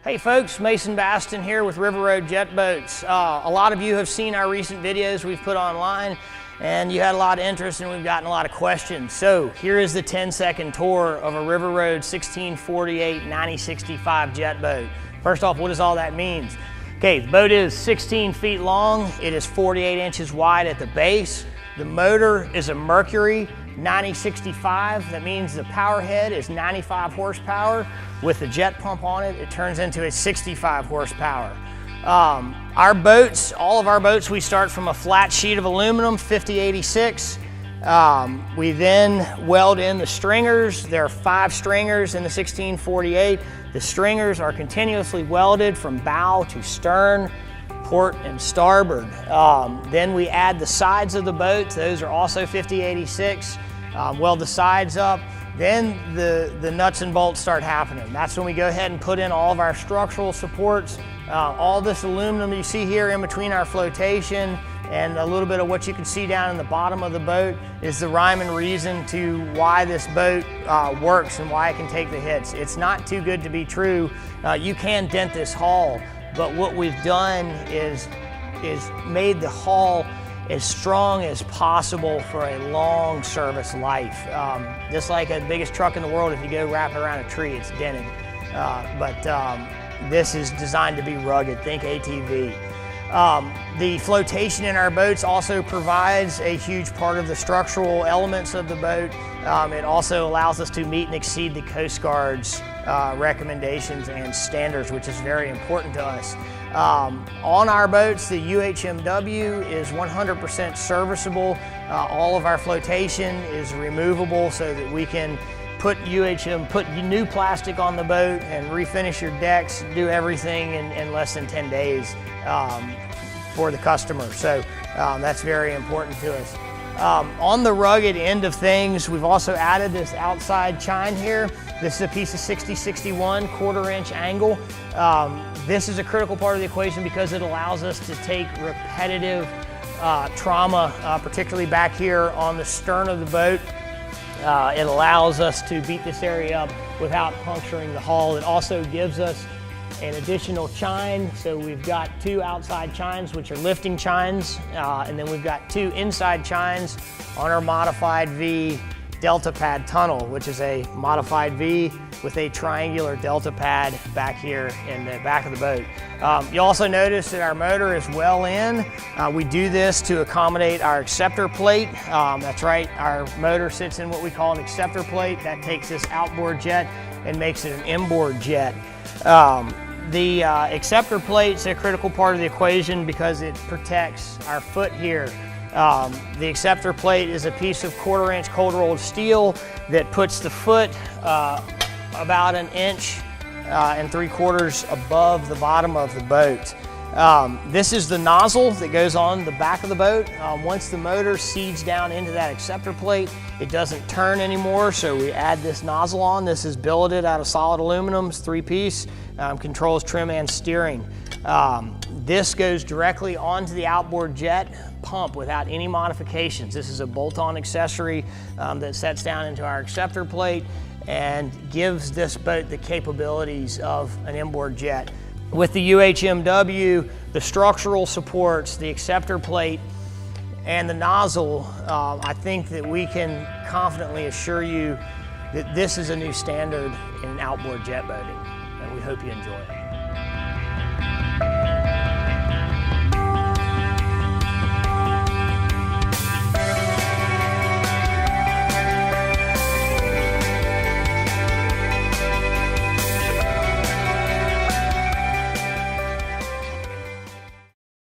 Hey folks, Mason Baston here with River Road Jet Boats. A lot of you have seen our recent videos we've put online and you had a lot of interest and we've gotten a lot of questions. So here is the 10-second tour of a River Road 1648 9065 jet boat. First off, what does all that mean? Okay, the boat is 16 feet long. It is 48 inches wide at the base. The motor is a Mercury 9065. That means the power head is 95 horsepower. With the jet pump on it, it turns into a 65 horsepower. Our boats, all of our boats, we start from a flat sheet of aluminum, 5086. We then weld in the stringers. There are 5 stringers in the 1648. The stringers are continuously welded from bow to stern, port and starboard. Then we add the sides of the boat. Those are also 5086. Weld the sides up. Then the nuts and bolts start happening. That's when we go ahead and put in all of our structural supports. All this aluminum you see here in between our flotation and a little bit of what you can see down in the bottom of the boat is the rhyme and reason to why this boat works and why it can take the hits. It's not too good to be true. You can dent this hull, but what we've done is made the hull as strong as possible for a long service life. Just like the biggest truck in the world, if you go wrap it around a tree, it's dented. This is designed to be rugged, think ATV. The flotation in our boats also provides a huge part of the structural elements of the boat. It also allows us to meet and exceed the Coast Guard's recommendations and standards, which is very important to us. On our boats, the UHMW is 100% serviceable. All of our flotation is removable so that we can put new plastic on the boat and refinish your decks, do everything in less than 10 days for the customer. So that's very important to us. On the rugged end of things, we've also added this outside chine here. This is a piece of 6061 1/4-inch angle. This is a critical part of the equation because it allows us to take repetitive trauma, particularly back here on the stern of the boat. It allows us to beat this area up without puncturing the hull. It also gives us an additional chine. So we've got 2 outside chines, which are lifting chines, and then we've got 2 inside chines on our modified V delta pad tunnel, which is a modified V with a triangular delta pad back here in the back of the boat. You'll also notice that our motor is well in. We do this to accommodate our acceptor plate. That's right, our motor sits in what we call an acceptor plate. That takes this outboard jet and makes it an inboard jet. The acceptor plate's a critical part of the equation because it protects our foot here. The acceptor plate is a piece of 1/4-inch cold rolled steel that puts the foot about 1 3/4 above the bottom of the boat. This is the nozzle that goes on the back of the boat. Once the motor seeds down into that acceptor plate, it doesn't turn anymore, so we add this nozzle on. This is billeted out of solid aluminum, it's 3-piece, controls trim and steering. This goes directly onto the outboard jet pump without any modifications. This is a bolt-on accessory that sets down into our acceptor plate and gives this boat the capabilities of an inboard jet. With the UHMW, the structural supports, the acceptor plate, and the nozzle, I think that we can confidently assure you that this is a new standard in outboard jet boating, and we hope you enjoy it.